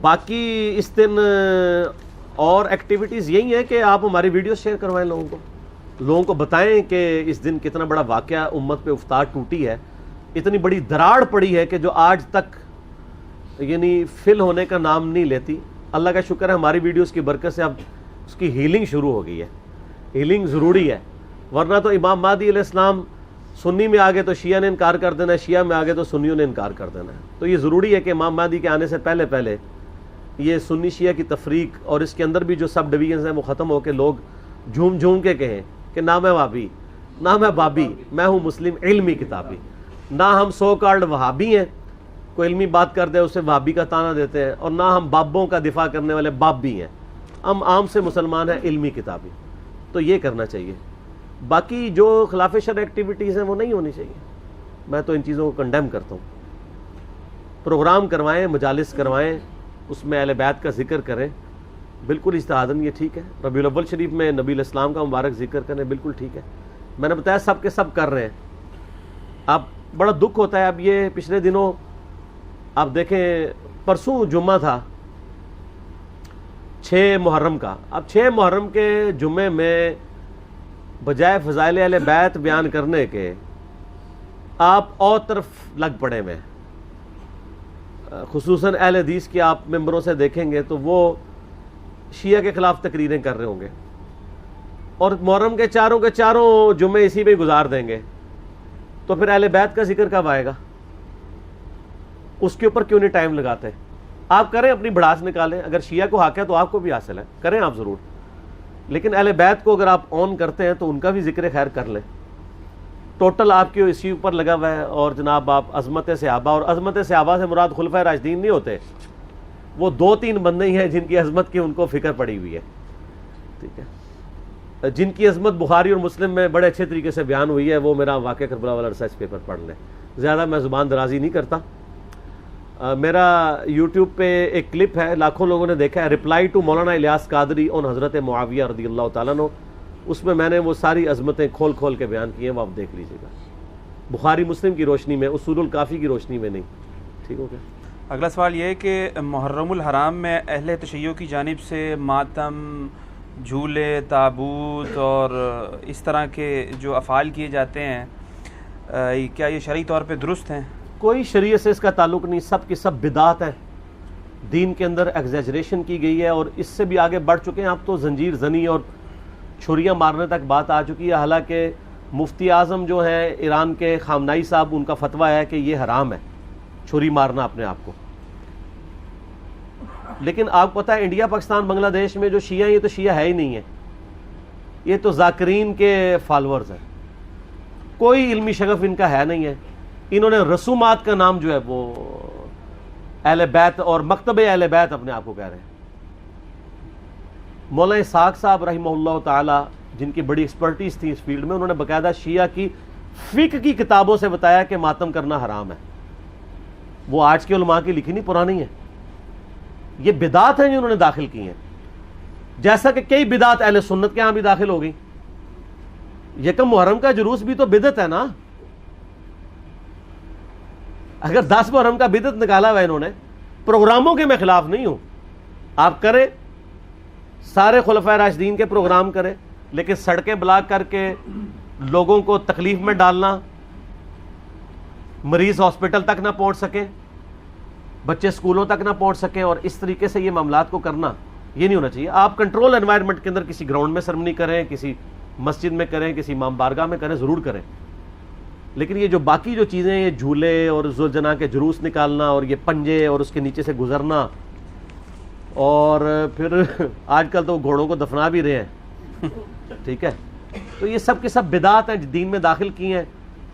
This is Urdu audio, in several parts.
باقی اس دن اور ایکٹیویٹیز یہی ہیں کہ آپ ہماری ویڈیو شیئر کروائیں لوگوں کو بتائیں کہ اس دن کتنا بڑا واقعہ امت پہ افتاد ٹوٹی ہے، اتنی بڑی دراڑ پڑی ہے کہ جو آج تک یعنی فل ہونے کا نام نہیں لیتی. اللہ کا شکر ہے ہماری ویڈیوز کی برکت سے اب اس کی ہیلنگ شروع ہو گئی ہے. ہیلنگ ضروری ہے، ورنہ تو امام مہدی علیہ السلام سنی میں آگے تو شیعہ نے انکار کر دینا ہے، شیعہ میں آگے تو سنیوں نے انکار کر دینا ہے. تو یہ ضروری ہے کہ امام مہدی کے آنے سے پہلے یہ سنی شیعہ کی تفریق اور اس کے اندر بھی جو سب ڈویژنز ہیں وہ ختم ہو کے لوگ جھوم کے کہیں کہ نہ میں وہابی، نہ میں بابی، میں ہوں مسلم علمی کتابی. نہ ہم سو کارڈ وہابی ہیں، کوئی علمی بات کر دے اسے وہابی کا تانا دیتے ہیں، اور نہ ہم بابوں کا دفاع کرنے والے باب بھی ہیں. ہم عام سے مسلمان ہیں علمی کتابی. تو یہ کرنا چاہیے. باقی جو خلاف شرع ایکٹیویٹیز ہیں وہ نہیں ہونی چاہیے. میں تو ان چیزوں کو کنڈیم کرتا ہوں. پروگرام کروائیں، مجالس کروائیں، اس میں اہل بیت کا ذکر کریں، بالکل اجتہاداً یہ ٹھیک ہے. ربیع الاول شریف میں نبی علیہ السلام کا مبارک ذکر کریں، بالکل ٹھیک ہے. میں نے بتایا سب کے سب کر رہے ہیں. اب بڑا دکھ ہوتا ہے. اب یہ پچھلے دنوں آپ دیکھیں، پرسوں جمعہ تھا 6 محرم کا. اب 6 محرم کے جمعے میں بجائے فضائل اہل بیت بیان کرنے کے آپ اور طرف لگ پڑے ہوئے ہیں. خصوصاً اہل حدیث کی آپ ممبروں سے دیکھیں گے تو وہ شیعہ کے خلاف تقریریں کر رہے ہوں گے، اور محرم کے چاروں جمعے اسی میں گزار دیں گے. تو پھر اہل بیت کا ذکر کب آئے گا؟ اس کے اوپر کیوں نہیں ٹائم لگاتے؟ آپ کریں، اپنی بڑاس نکالیں. اگر شیعہ کو حق ہے تو آپ کو بھی حاصل ہے، کریں آپ ضرور. لیکن اہل بیت کو اگر آپ آن کرتے ہیں تو ان کا بھی ذکر خیر کر لیں. ٹوٹل آپ کے اسی اوپر لگا ہوا ہے. اور جناب آپ عظمت صحابہ، اور عظمت صحابہ سے مراد خلفائے راشدین نہیں ہوتے، وہ 2-3 بندے ہی ہیں جن کی عظمت کی ان کو فکر پڑی ہوئی ہے. ٹھیک ہے، جن کی عظمت بخاری اور مسلم میں بڑے اچھے طریقے سے بیان ہوئی ہے، وہ میرا واقعہ کربلا والا ریسرچ پیپر پڑھ لیں. زیادہ میں زبان درازی نہیں کرتا. میرا یوٹیوب پہ ایک کلپ ہے، لاکھوں لوگوں نے دیکھا ہے، رپلائی ٹو مولانا الیاس قادری اون حضرت معاویہ رضی اللہ تعالیٰ عنہ. اس میں نے وہ ساری عظمتیں کھول کے بیان کی ہیں، وہ آپ دیکھ لیجیے گا. بخاری مسلم کی روشنی میں، اصول الکافی کی روشنی میں نہیں. ٹھیک ہو گیا. اگلا سوال یہ ہے کہ محرم الحرام میں اہل تشیع کی جانب سے ماتم، جھولے، تابوت اور اس طرح کے جو افعال کیے جاتے ہیں، کیا یہ شرعی طور پہ درست ہیں؟ کوئی شریعت سے اس کا تعلق نہیں. سب کی سب بدعات ہیں. دین کے اندر ایگزیجریشن کی گئی ہے، اور اس سے بھی آگے بڑھ چکے ہیں. اب تو زنجیر زنی اور چھریاں مارنے تک بات آ چکی ہے. حالانکہ مفتی اعظم جو ہیں ایران کے خامنائی صاحب، ان کا فتویٰ ہے کہ یہ حرام ہے چھری مارنا اپنے آپ کو. لیکن آپ کو پتہ ہے انڈیا، پاکستان، بنگلہ دیش میں جو شیعہ ہیں، یہ تو شیعہ ہے ہی نہیں ہے. یہ تو ذاکرین کے فالورز ہیں. کوئی علمی شغف ان کا ہے نہیں ہے. انہوں نے رسومات کا نام جو ہے وہ اہل بیت اور مکتب اہل بیت اپنے آپ کو کہہ رہے ہیں. مولانا اسحاق صاحب رحمہ اللہ تعالی، جن کی بڑی ایکسپرٹیز تھی اس فیلڈ میں، انہوں نے باقاعدہ شیعہ کی فقہ کی کتابوں سے بتایا کہ ماتم کرنا حرام ہے. وہ آج کے علماء کی لکھی نہیں، پرانی ہے. یہ بدعات ہیں جو انہوں نے داخل کی ہیں، جیسا کہ کئی بدعات اہل سنت کے ہاں بھی داخل ہو گئی. یکم محرم کا جلوس بھی تو بدعت ہے نا. اگر 10 محرم کا بدعت نکالا ہوا انہوں نے، پروگراموں کے میں خلاف نہیں ہوں، آپ کریں، سارے خلفائے راشدین کے پروگرام کریں، لیکن سڑکیں بلاک کر کے لوگوں کو تکلیف میں ڈالنا، مریض ہاسپٹل تک نہ پہنچ سکیں، بچے سکولوں تک نہ پہنچ سکیں، اور اس طریقے سے یہ معاملات کو کرنا، یہ نہیں ہونا چاہیے. آپ کنٹرول انوائرمنٹ کے اندر کسی گراؤنڈ میں سرمنی کریں، کسی مسجد میں کریں، کسی امام بارگاہ میں کریں، ضرور کریں. لیکن یہ جو باقی جو چیزیں، یہ جھولے اور ذوالجناح کے جلوس نکالنا، اور یہ پنجے اور اس کے نیچے سے گزرنا، اور پھر آج کل تو گھوڑوں کو دفنا بھی رہے ہیں. ٹھیک ہے، تو یہ سب کے سب بدعات ہیں دین میں داخل کی ہیں.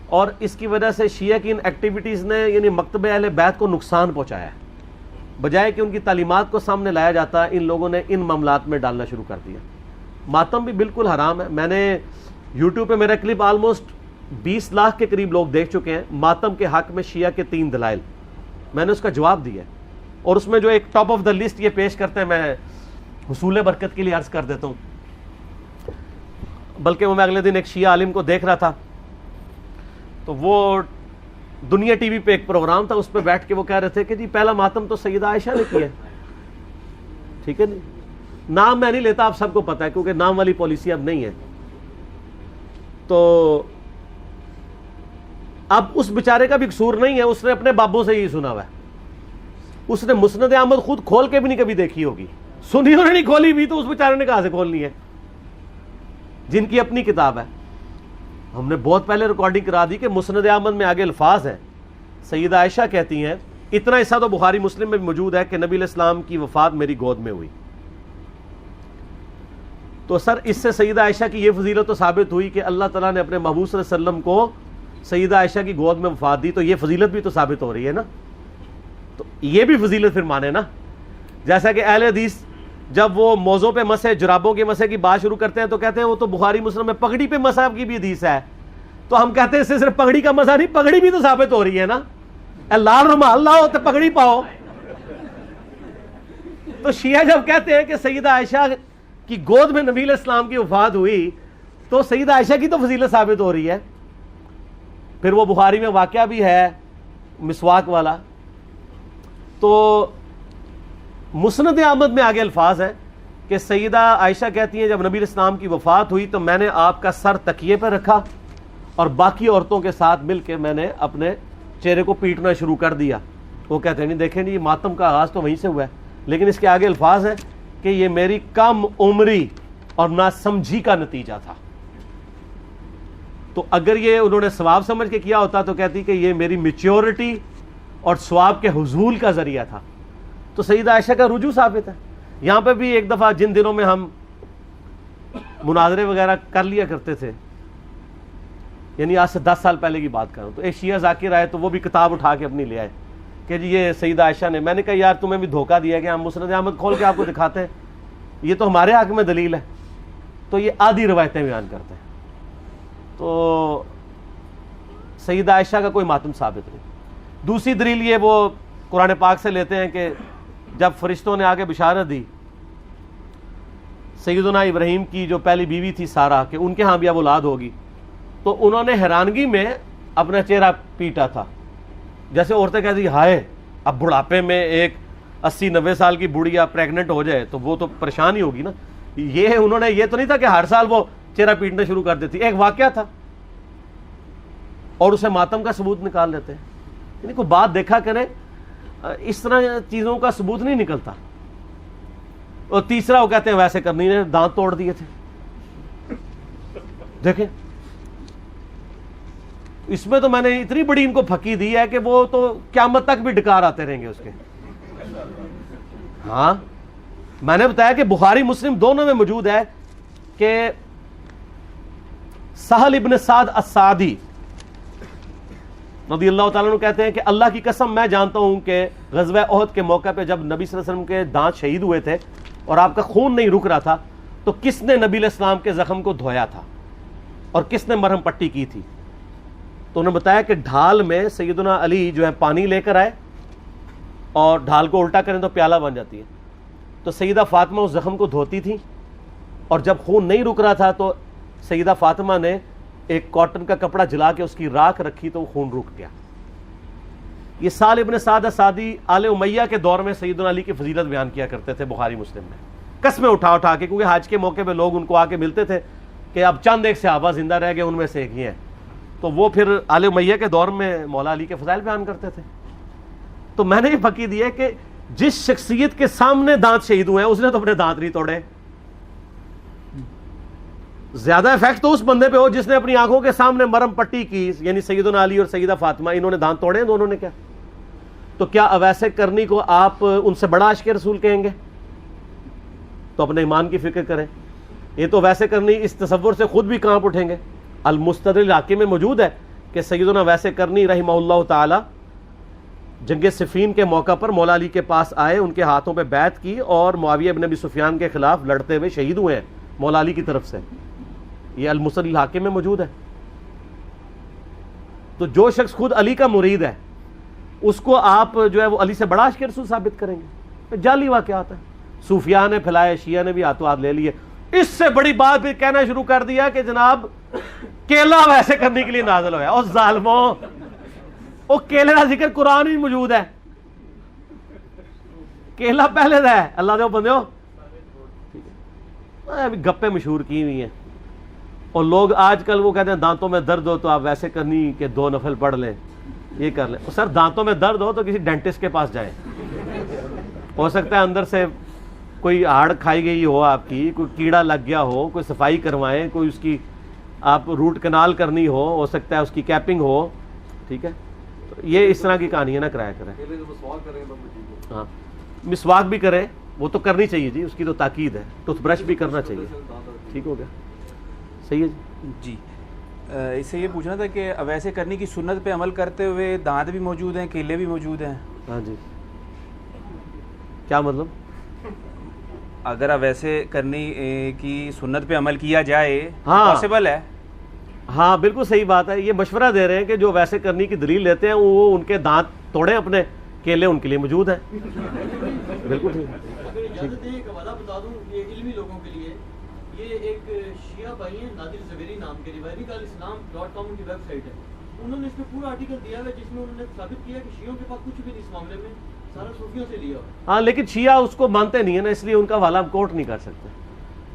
اور اس کی وجہ سے شیعہ کی ان ایکٹیویٹیز نے یعنی مکتب اہل بیت کو نقصان پہنچایا ہے. بجائے کہ ان کی تعلیمات کو سامنے لایا جاتا، ان لوگوں نے ان معاملات میں ڈالنا شروع کر دیا. ماتم بھی بالکل حرام ہے. میں نے یوٹیوب پہ میرا کلپ آلموسٹ 20 لاکھ کے قریب لوگ دیکھ چکے ہیں. ماتم کے حق میں شیعہ کے 3 دلائل، میں نے اس کا جواب دیا ہے. اور اس میں جو ایک ٹاپ آف دا لسٹ یہ پیش کرتے ہیں، میں حصول برکت کے لیے عرض کر دیتا ہوں. بلکہ وہ میں اگلے دن ایک شیعہ عالم کو دیکھ رہا تھا، تو وہ دنیا ٹی وی پہ ایک پروگرام تھا، اس پہ بیٹھ کے وہ کہہ رہے تھے کہ جی پہلا ماتم تو سیدہ عائشہ نے کیا ہے. ٹھیک ہے نہیں, نام میں نہیں لیتا, آپ سب کو پتا ہے, کیونکہ نام والی پالیسی اب نہیں ہے. تو اب اس بیچارے کا بھی قصور نہیں ہے, اس نے اپنے بابوں سے ہی سنا ہوا ہے. اس نے مسند احمد خود کھول کے بھی نہیں کبھی دیکھی ہوگی, سنی انہوں نے نہیں کھولی بھی, تو اس بیچارے نے کہاں سے کھولنی ہے, جن کی اپنی کتاب ہے. ہم نے بہت پہلے ریکارڈنگ کرا دی کہ مسند احمد میں آگے الفاظ ہیں. سیدہ عائشہ کہتی ہیں, اتنا حصہ تو بخاری مسلم میں بھی موجود ہے کہ نبی علیہ السلام کی وفات میری گود میں ہوئی. تو سر اس سے سیدہ عائشہ کی یہ فضیلت تو ثابت ہوئی کہ اللہ تعالیٰ نے اپنے محبوب صلی اللہ علیہ وسلم کو سیدہ عائشہ کی گود میں وفات دی, تو یہ فضیلت بھی تو ثابت ہو رہی ہے نا. تو یہ بھی فضیلت پھر مانے نا. جیسا کہ اہل حدیث جب وہ موضوع پہ مسح, جرابوں کے مسح کی بات شروع کرتے ہیں تو کہتے ہیں وہ تو بخاری مسلم میں پگڑی پہ مسح کی بھی حدیث ہے. تو ہم کہتے ہیں اس سے صرف پگڑی کا مسح نہیں, پگڑی بھی تو ثابت ہو رہی ہے نا. لال رومال لاؤ تو پگڑی پاؤ. تو شیعہ جب کہتے ہیں کہ سیدہ عائشہ کی گود میں نبی علیہ السلام کی وفات ہوئی, تو سیدہ عائشہ کی تو فضیلت ثابت ہو رہی ہے. پھر وہ بخاری میں واقعہ بھی ہے مسواک والا. تو مسند احمد میں آگے الفاظ ہیں کہ سیدہ عائشہ کہتی ہیں جب نبی علیہ السلام کی وفات ہوئی تو میں نے آپ کا سر تکیے پہ رکھا اور باقی عورتوں کے ساتھ مل کے میں نے اپنے چہرے کو پیٹنا شروع کر دیا. وہ کہتے ہیں نہیں دیکھیں نہیں, یہ ماتم کا آغاز تو وہیں سے ہوا ہے, لیکن اس کے آگے الفاظ ہیں کہ یہ میری کم عمری اور ناسمجھی کا نتیجہ تھا. تو اگر یہ انہوں نے ثواب سمجھ کے کیا ہوتا تو کہتی کہ یہ میری میچیورٹی اور ثواب کے حصول کا ذریعہ تھا. تو سیدہ عائشہ کا رجوع ثابت ہے. یہاں پہ بھی ایک دفعہ جن دنوں میں ہم مناظرے وغیرہ کر لیا کرتے تھے, یعنی آج سے 10 سال پہلے کی بات کروں, تو ایک شیعہ ذاکر آئے تو وہ بھی کتاب اٹھا کے اپنی لے آئے کہ جی یہ سیدہ عائشہ نے. میں نے کہا یار تمہیں بھی دھوکہ دیا کہ ہم مسند احمد کھول کے آپ کو دکھاتے ہیں, یہ تو ہمارے حق میں دلیل ہے. تو یہ آدھی روایتیں بیان کرتے ہیں. تو سیدہ عائشہ کا کوئی ماتم ثابت نہیں. دوسری دلیل یہ وہ قرآن پاک سے لیتے ہیں کہ جب فرشتوں نے آگے بشارت دی سیدنا ابراہیم کی جو پہلی بیوی تھی سارہ کہ ان کے ہاں بھی اب اولاد ہوگی, تو انہوں نے حیرانگی میں اپنا چہرہ پیٹا تھا. جیسے عورتیں کہتی ہائے اب بڑھاپے میں ایک 80-90 سال کی بڑھیا پریگننٹ ہو جائے تو وہ تو پریشان ہی ہوگی نا. یہ انہوں نے, یہ تو نہیں تھا کہ ہر سال وہ چہرہ پیٹنا شروع کر دیتی, ایک واقعہ تھا اور اسے ماتم کا ثبوت نکال لیتے ہیں. یعنی کوئی بات دیکھا کرے, اس طرح چیزوں کا ثبوت نہیں نکلتا. اور تیسرا وہ کہتے ہیں ویسے کرنی نے دانت توڑ دیے تھے. دیکھیں اس میں تو میں نے اتنی بڑی ان کو پھکی دی ہے کہ وہ تو قیامت تک بھی ڈکار آتے رہیں گے اس کے. ہاں میں نے بتایا کہ بخاری مسلم دونوں میں موجود ہے کہ سہل ابن سعد السعدی رضی اللہ تعالیٰ عنہ کہتے ہیں کہ اللہ کی قسم میں جانتا ہوں کہ غزوہ احد کے موقع پہ جب نبی صلی اللہ علیہ وسلم کے دانت شہید ہوئے تھے اور آپ کا خون نہیں رک رہا تھا تو کس نے نبی علیہ السلام کے زخم کو دھویا تھا اور کس نے مرہم پٹی کی تھی. تو انہوں نے بتایا کہ ڈھال میں سیدنا علی جو ہے پانی لے کر آئے اور ڈھال کو الٹا کریں تو پیالہ بن جاتی ہے. تو سیدہ فاطمہ اس زخم کو دھوتی تھی اور جب خون نہیں رک رہا تھا تو سیدہ فاطمہ نے ایک کاٹن کا کپڑا جلا کے اس کی راکھ رکھی تو وہ خون رک گیا. یہ سہل ابن سعد السعدی آل امیہ کے دور میں سیدنا علی کی فضیلت بیان کیا کرتے تھے بخاری مسلم میں, قسمیں اٹھا اٹھا کے, کیونکہ حج کے موقع پہ لوگ ان کو آ کے ملتے تھے کہ اب چند ایک صحابہ زندہ رہ گئے, ان میں سے ایک ہی ہیں. تو وہ پھر آل امیہ کے دور میں مولا علی کے فضائل بیان کرتے تھے. تو میں نے یہ پکی دی ہے کہ جس شخصیت کے سامنے دانت شہید ہوئے ہیں اس نے تو اپنے دانت نہیں توڑے. زیادہ افیکٹ تو اس بندے پہ ہو جس نے اپنی آنکھوں کے سامنے مرم پٹی کی, یعنی سیدنا علی اور سیدہ فاطمہ, انہوں نے دانت توڑے ہیں دونوں نے. کیا تو کیا اویسے کرنی کو آپ ان سے بڑا عاشق رسول کہیں گے؟ تو اپنے ایمان کی فکر کریں. یہ تو ویسے کرنی اس تصور سے خود بھی کانپ اٹھیں گے. المستدرک حاکم میں موجود ہے کہ سیدنا ویسے کرنی رحمہ اللہ تعالی جنگ صفین کے موقع پر مولا علی کے پاس آئے, ان کے ہاتھوں پہ بیعت کی اور معاویہ بن ابی سفیان کے خلاف لڑتے ہوئے شہید ہوئے ہیں مولا علی کی طرف سے. یہ المستدرک حاکم میں موجود ہے. تو جو شخص خود علی کا مرید ہے اس کو آپ جو ہے وہ علی سے بڑا عاشق رسول ثابت کریں گے؟ جعلی واقعات ہے. صوفیاء نے پھیلائے, شیعہ نے بھی ہاتھوں ہاتھ لے لیے. اس سے بڑی بات بھی کہنا شروع کر دیا کہ جناب کیلا ویسے کرنے کے لیے نازل ہوا ہے. اور ظالموں, وہ کیلے کا ذکر قرآن میں موجود ہے. کیلا پہلے دا ہے, اللہ دے بندیو ابھی گپیں مشہور کی ہوئی ہیں. اور لوگ آج کل وہ کہتے ہیں دانتوں میں درد ہو تو آپ ویسے کرنی کہ 2 نفل پڑھ لیں, یہ کر لیں. سر دانتوں میں درد ہو تو کسی ڈینٹسٹ کے پاس جائیں, ہو سکتا ہے اندر سے کوئی ہاڑ کھائی گئی ہو آپ کی, کوئی کیڑا لگ گیا ہو, کوئی صفائی کروائیں, کوئی اس کی آپ روٹ کنال کرنی ہو سکتا ہے اس کی کیپنگ ہو. ٹھیک ہے, تو یہ اس طرح کی کہانیاں نہ کرایا کریں. ہاں مسواک بھی کریں, وہ تو کرنی چاہیے جی, اس کی تو تاکید ہے. ٹوتھ برش بھی کرنا چاہیے. ٹھیک ہو گیا, صحیح ہے جی. اس سے یہ پوچھنا تھا کہ ویسے کرنے کی سنت پہ عمل کرتے ہوئے دانت بھی موجود ہیں, کیلے بھی موجود ہیں. ہاں جی, کیا مطلب؟ اگر ویسے کرنے کی سنت پہ عمل کیا جائے پاسبل ہے. ہاں بالکل صحیح بات ہے. یہ مشورہ دے رہے ہیں کہ جو ویسے کرنے کی دلیل لیتے ہیں وہ ان کے دانت توڑیں اپنے, کیلے ان کے لیے موجود ہیں. بالکل ٹھیک. اجازت دیں ایک حوالہ بتا دوں یہ علمی لوگوں کے لیے. یہ ایک شیعہ بھائی ہیں نادر زبیری نام کے, rivalikalislam.com کی ویب سائٹ ہے. انہوں نے اس پہ پورا آرٹیکل دیا ہے جس میں انہوں نے ثابت کیا کہ شیعوں کے پاس کچھ بھی نہیں اس معاملے میں, سارا صوفیوں سے لیا. ہاں لیکن شیعہ اس کو مانتے نہیں ہے نا, اس لیے ان کا حوالہ ہم کوٹ نہیں کر سکتے.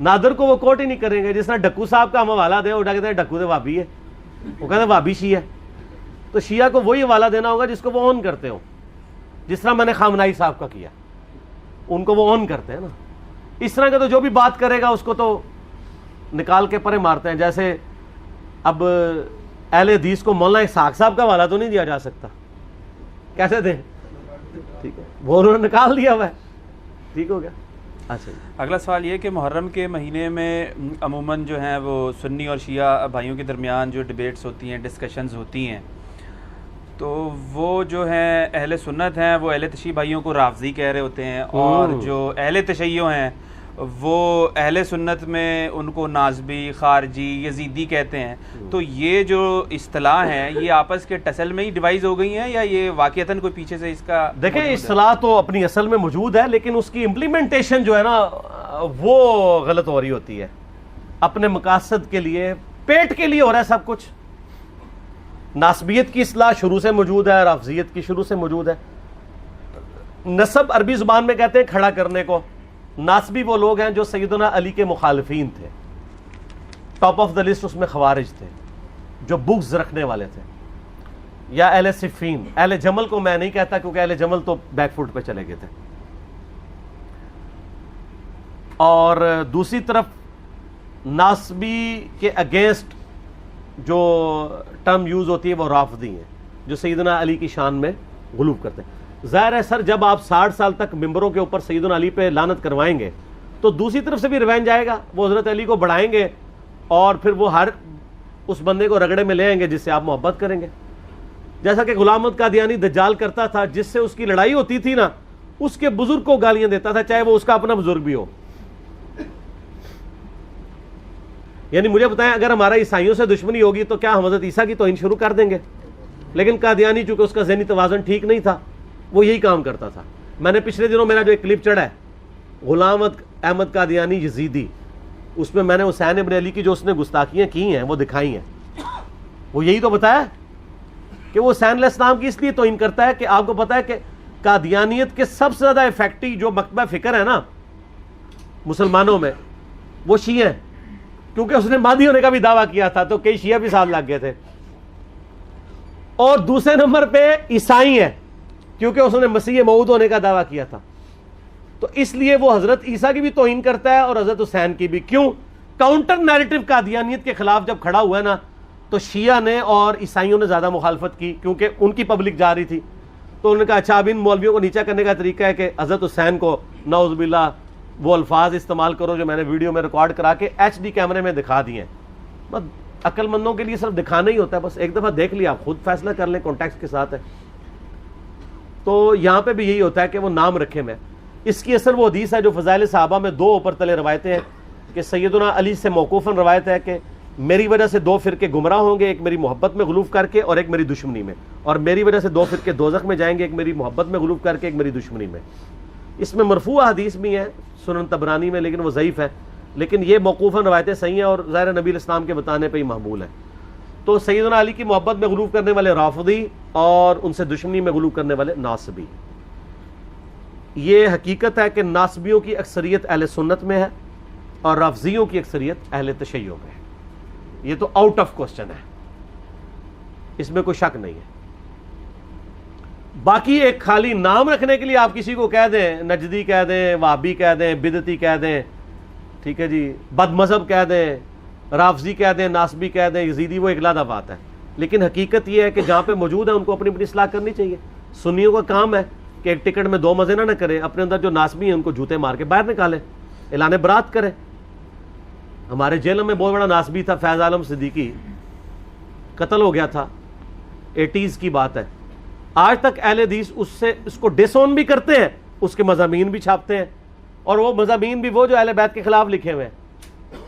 نادر کو وہ کوٹ ہی نہیں کریں گے. جس طرح ڈکو صاحب کا ہم حوالہ دیں, وہ کہتے ہیں ڈکو سے وابی ہے, وہ کہتے ہیں وابی شیعہ. تو شیعہ کو وہی حوالہ دینا ہوگا جس کو وہ اون کرتے ہو, جس طرح میں نے خامنائی صاحب کا کیا, ان کو وہ اون کرتے ہیں نا. اس طرح کا تو جو بھی بات کرے گا اس کو تو نکال کے پرے مارتے ہیں. جیسے اب اہل حدیث کو مولانا اسحاق صاحب کا حوالہ تو نہیں دیا جا سکتا, کیسے دیں؟ ٹھیک ہے, وہ انہوں نے نکال دیا ہوا ہے. ٹھیک ہو گیا. اچھا, اگلا سوال یہ کہ محرم کے مہینے میں عموماً جو ہیں وہ سنی اور شیعہ بھائیوں کے درمیان جو ڈیبیٹس ہوتی ہیں, ڈسکشنز ہوتی ہیں, تو وہ جو ہیں اہل سنت ہیں وہ اہل تشیع بھائیوں کو رافضی کہہ رہے ہوتے ہیں, اور جو اہل تشیع ہیں وہ اہل سنت میں ان کو نازبی, خارجی, یزیدی کہتے ہیں. تو یہ جو اصطلاح ہیں یہ آپس کے ٹسل میں ہی ڈیوائز ہو گئی ہیں یا یہ واقعتاً کوئی پیچھے سے اس کا؟ دیکھیں اصطلاح تو اپنی اصل میں موجود ہے, لیکن اس کی امپلیمنٹیشن جو ہے نا وہ غلط ہو رہی ہوتی ہے. اپنے مقاصد کے لیے, پیٹ کے لیے ہو رہا ہے سب کچھ. ناسبیت کی اصطلاح شروع سے موجود ہے, رافضیت کی شروع سے موجود ہے. نسب عربی زبان میں کہتے ہیں کھڑا کرنے کو. ناسبی وہ لوگ ہیں جو سیدنا علی کے مخالفین تھے, ٹاپ آف دا لسٹ اس میں خوارج تھے, جو بغض رکھنے والے تھے, یا اہل صفین. اہل جمل کو میں نہیں کہتا کیونکہ اہل جمل تو بیک فوٹ پہ چلے گئے تھے. اور دوسری طرف ناسبی کے اگینسٹ جو ٹرم یوز ہوتی ہے وہ رافضی ہیں, جو سیدنا علی کی شان میں غلو کرتے ہیں. ظاہر ہے سر جب آپ 60 سال تک ممبروں کے اوپر سیدنا علی پہ لعنت کروائیں گے تو دوسری طرف سے بھی ریونج آئے گا. وہ حضرت علی کو بڑھائیں گے اور پھر وہ ہر اس بندے کو رگڑے میں لے آئیں گے جس سے آپ محبت کریں گے. جیسا کہ غلام احمد قادیانی دجال کرتا تھا, جس سے اس کی لڑائی ہوتی تھی نا, اس کے بزرگ کو گالیاں دیتا تھا چاہے وہ اس کا اپنا بزرگ بھی ہو. یعنی مجھے بتائیں اگر ہمارا عیسائیوں سے دشمنی ہوگی تو کیا ہم حضرت عیسیٰ کی توہین شروع کر دیں گے؟ لیکن قادیانی چونکہ اس کا ذہنی توازن ٹھیک نہیں تھا وہ یہی کام کرتا تھا. میں نے پچھلے دنوں میرا جو ایک کلپ چڑھا ہے غلام احمد قادیانی یزیدی, اس میں میں نے حسین ابن علی کی جو اس نے گستاخیاں کی ہیں وہ دکھائی ہیں. وہ یہی تو بتایا کہ وہ حسین علیہ السلام کی اس لیے توہین کرتا ہے کہ آپ کو پتا ہے کہ قادیانیت کے سب سے زیادہ افیکٹو جو مکتبہ فکر ہے نا مسلمانوں میں وہ شیعہ ہیں, کیونکہ اس نے مہدی ہونے کا بھی دعویٰ کیا تھا تو کئی شیعہ بھی ساتھ لگ گئے تھے. اور دوسرے نمبر پہ عیسائی ہیں کیونکہ اس نے مسیح موعود ہونے کا دعویٰ کیا تھا. تو اس لیے وہ حضرت عیسیٰ کی بھی توہین کرتا ہے اور حضرت حسین کی بھی. کیوں؟ کاؤنٹر نیریٹو قادیانیت کے خلاف جب کھڑا ہوا ہے نا تو شیعہ نے اور عیسائیوں نے زیادہ مخالفت کی کیونکہ ان کی پبلک جا رہی تھی. تو انہوں نے کہا اچھا اب ان مولویوں کو نیچا کرنے کا طریقہ ہے کہ حضرت حسین کو نعوذ باللہ وہ الفاظ استعمال کرو جو میں نے ویڈیو میں ریکارڈ کرا کے ایچ ڈی کیمرے میں دکھا دیے ہیں. بس عقل مندوں کے لیے صرف دکھانا ہی ہوتا ہے, بس ایک دفعہ دیکھ لیا آپ خود فیصلہ کر لیں کانٹیکسٹ کے ساتھ ہے. تو یہاں پہ بھی یہی ہوتا ہے کہ وہ نام رکھے میں. اس کی اثر وہ حدیث ہے جو فضائل صحابہ میں 2 اوپر تلے روایتیں ہیں کہ سیدنا علی سے موقوفاً روایت ہے کہ میری وجہ سے 2 فرقے گمراہ ہوں گے, ایک میری محبت میں غلوف کر کے اور ایک میری دشمنی میں, اور میری وجہ سے 2 فرقے دوزخ میں جائیں گے, ایک میری محبت میں غلوف کر کے ایک میری دشمنی میں. اس میں مرفوع حدیث بھی ہیں سنن طبرانی میں لیکن وہ ضعیف ہے, لیکن یہ موقوفاً روایتیں صحیح ہیں اور ظاہر نبی الاسلام کے بتانے پہ ہی محمول ہے. تو سیدنا علی کی محبت میں غلوف کرنے والے رافضی اور ان سے دشمنی میں غلوف کرنے والے ناصبی. یہ حقیقت ہے کہ ناصبیوں کی اکثریت اہل سنت میں ہے اور رافضیوں کی اکثریت اہل تشیع میں ہے، یہ تو آؤٹ آف کوسچن ہے، اس میں کوئی شک نہیں ہے۔ باقی ایک خالی نام رکھنے کے لیے آپ کسی کو کہہ دیں، نجدی کہہ دیں، وہابی کہہ دیں، بدعتی کہہ دیں، ٹھیک ہے جی، بد مذہب کہہ دیں، رافضی کہہ دیں، ناسبی کہہ دیں، یزیدی، وہ ایک علیحدہ بات ہے، لیکن حقیقت یہ ہے کہ جہاں پہ موجود ہے ان کو اپنی اپنی اصلاح کرنی چاہیے۔ سنیوں کا کام ہے کہ ایک ٹکٹ میں دو مزے نہ کرے، اپنے اندر جو ناسبی ہیں ان کو جوتے مار کے باہر نکالے، اعلان برات کرے۔ ہمارے جیل میں بہت بڑا ناسبی تھا فیض عالم صدیقی، قتل ہو گیا تھا، 80s کی بات ہے، آج تک اہل حدیث اس کو ڈس آن بھی کرتے ہیں، اس کے مضامین بھی چھاپتے ہیں، اور وہ مضامین بھی وہ جو اہل بیت کے خلاف لکھے ہوئے ہیں۔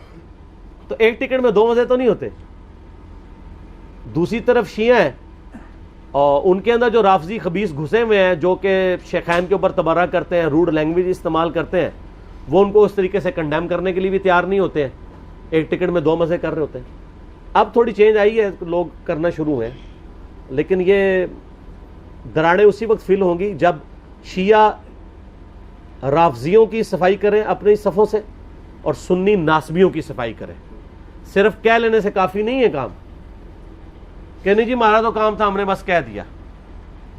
تو ایک ٹکٹ میں دو مزے تو نہیں ہوتے۔ دوسری طرف شیعہ ہیں، اور ان کے اندر جو رافضی خبیث گھسے ہوئے ہیں، جو کہ شیخین کے اوپر تبرہ کرتے ہیں، روڈ لینگویج استعمال کرتے ہیں، وہ ان کو اس طریقے سے کنڈیم کرنے کے لیے بھی تیار نہیں ہوتے ہیں، ایک ٹکٹ میں دو مزے کر رہے ہوتے ہیں۔ اب تھوڑی چینج آئی ہے، لوگ کرنا شروع ہوئے، لیکن یہ دراڑیں اسی وقت فل ہوں گی جب شیعہ رافضیوں کی صفائی کریں اپنی صفوں سے، اور سنی ناسبیوں کی صفائی کریں۔ صرف کہہ لینے سے کافی نہیں ہے کام کہ نہیں جی ہمارا تو کام تھا، ہم نے بس کہہ دیا۔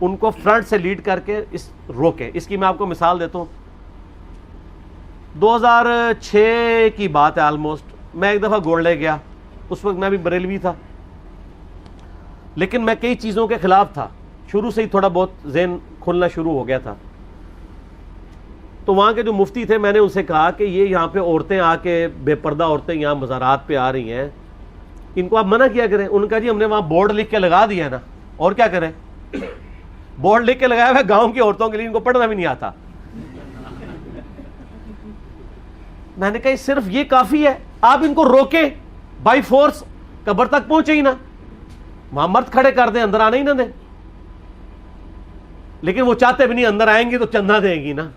ان کو فرنٹ سے لیڈ کر کے روکیں۔ اس کی میں آپ کو مثال دیتا ہوں، 2006 کی بات ہے آلموسٹ، میں ایک دفعہ گولڈے گیا، اس وقت میں بھی بریلوی تھا، لیکن میں کئی چیزوں کے خلاف تھا، شروع سے ہی تھوڑا بہت ذہن کھلنا شروع ہو گیا تھا۔ تو وہاں کے جو مفتی تھے، میں نے ان سے کہا کہ یہ یہاں پہ عورتیں آ کے، بے پردہ عورتیں یہاں مزارات پہ آ رہی ہیں، ان کو آپ منع کیا کریں۔ ان کا جی ہم نے وہاں بورڈ لکھ کے لگا دیا ہے نا، اور کیا کریں، بورڈ لکھ کے لگایا ہوا ہے گاؤں کی عورتوں کے لیے، ان کو پڑھنا بھی نہیں آتا۔ میں نے کہا صرف یہ کافی ہے، آپ ان کو روکیں بائی فورس، قبر تک پہنچے ہی نا، وہاں مرد کھڑے کر دیں، اندر آنے ہی نہ دیں۔ لیکن وہ چاہتے بھی نہیں، اندر آئیں گی تو چندہ دیں گی نا۔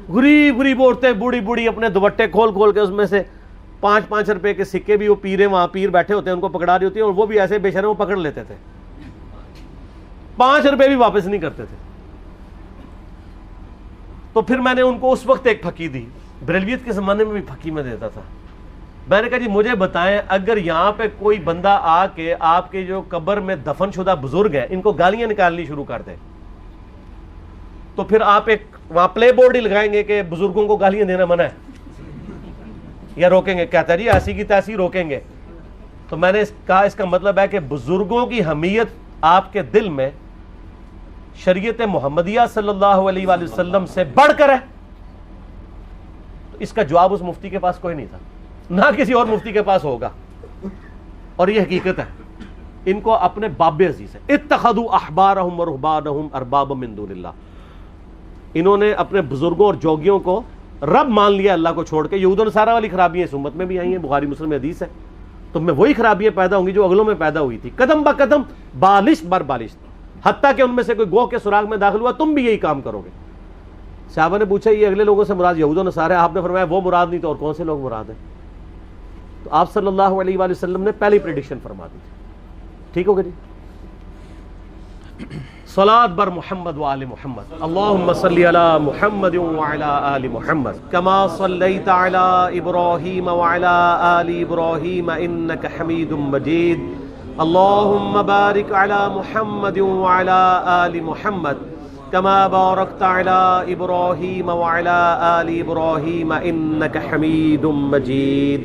غریب غریب عورتیں، بوڑھی بوڑھی، اپنے دوپٹے کھول کھول کے اس میں سے 5-5 روپے کے سکے بھی، وہ پیرے وہاں پیر بیٹھے ہوتے ہیں ان کو پکڑا رہی ہوتی ہیں، اور وہ بھی ایسے بے شرم وہ پکڑ لیتے تھے، 5 روپے بھی واپس نہیں کرتے تھے۔ تو پھر میں نے ان کو اس وقت ایک پھکی دی، بریلویت کے زمانے میں بھی پھکی میں دیتا تھا۔ میں نے کہا جی مجھے بتائیں، اگر یہاں پہ کوئی بندہ آ کے آپ کے جو قبر میں دفن شدہ بزرگ ہیں ان کو گالیاں نکالنی شروع کر دے، تو پھر آپ ایک وہاں پلے بورڈ ہی لگائیں گے کہ بزرگوں کو گالیاں دینا منع ہے، یا روکیں گے؟ کہتا ہے جی ایسی کی تیسی روکیں گے۔ تو میں نے کہا اس کا مطلب ہے کہ بزرگوں کی حمیت آپ کے دل میں شریعت محمدیہ صلی اللہ علیہ وآلہ وسلم سے بڑھ کر ہے۔ تو اس کا جواب اس مفتی کے پاس کوئی نہیں تھا، نہ کسی اور مفتی کے پاس ہوگا، اور یہ حقیقت ہے۔ ان کو اپنے باب عزیز ہے، اتخذوا احبارهم ورهبانهم اربابا من دون اللہ، انہوں نے اپنے بزرگوں اور جوگیوں کو رب مان لیا اللہ کو چھوڑ کے۔ یہود و نصارہ والی خرابیاں اس امت میں بھی آئی ہیں، بخاری مسلم میں حدیث ہے۔ تو میں وہی خرابیاں پیدا ہوں گی جو اگلوں میں پیدا ہوئی تھی، قدم با قدم، بالش بر بالش، حتیٰ کہ ان میں سے کوئی گوہ کے سراغ میں داخل ہوا تم بھی یہی کام کرو گے۔ صحابہ نے پوچھا یہ اگلے لوگوں سے مراد یہود و نصارہ ہے؟ آپ نے فرمایا وہ مراد نہیں تو اور کون سے لوگ مراد ہیں؟ تو آپ صلی اللہ علیہ وآلہ وسلم نے پہلی پریڈکشن فرما دی تھی۔ ٹھیک ہو گیا جی؟ صلاۃ بر محمد و آل محمد، اللہم صلی علی محمد وعلی آل محمد کما صلیت علی ابراہیم وعلی آل ابراہیم انک حمید مجید، اللہم بارک علی محمد وعلی آل محمد کما بارکت علی ابراہیم وعلی آل ابراہیم انک حمید مجید۔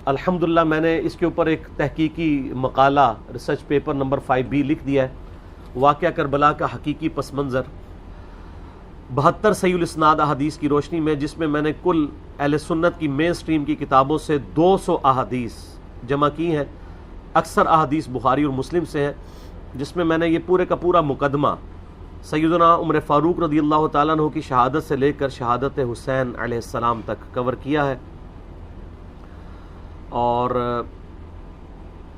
الحمدللہ میں نے اس کے اوپر ایک تحقیقی مقالہ، ریسرچ پیپر نمبر 5B لکھ دیا ہے، واقعہ کربلا کا حقیقی پس منظر، 72 صحیح الاسناد احادیث کی روشنی میں، جس میں نے کل اہل سنت کی مین سٹریم کی کتابوں سے 200 احادیث جمع کی ہیں۔ اکثر احادیث بخاری اور مسلم سے ہیں، جس میں میں نے یہ پورے کا پورا مقدمہ سیدنا عمر فاروق رضی اللہ تعالیٰ عنہ کی شہادت سے لے کر شہادت حسین علیہ السلام تک کور کیا ہے، اور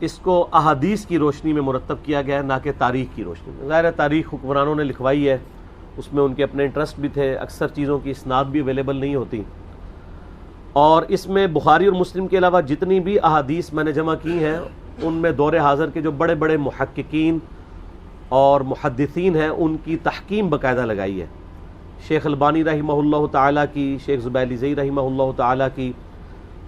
اس کو احادیث کی روشنی میں مرتب کیا گیا ہے، نہ کہ تاریخ کی روشنی میں۔ ظاہر ہے تاریخ حکمرانوں نے لکھوائی ہے، اس میں ان کے اپنے انٹرسٹ بھی تھے، اکثر چیزوں کی اسناد بھی اویلیبل نہیں ہوتی، اور اس میں بخاری اور مسلم کے علاوہ جتنی بھی احادیث میں نے جمع کی ہیں ان میں دور حاضر کے جو بڑے بڑے محققین اور محدثین ہیں ان کی تحکیم باقاعدہ لگائی ہے۔ شیخ البانی رحمہ اللہ تعالیٰ کی، شیخ زبیلی زئی رحمہ اللہ تعالیٰ کی،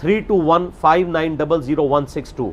3215900162।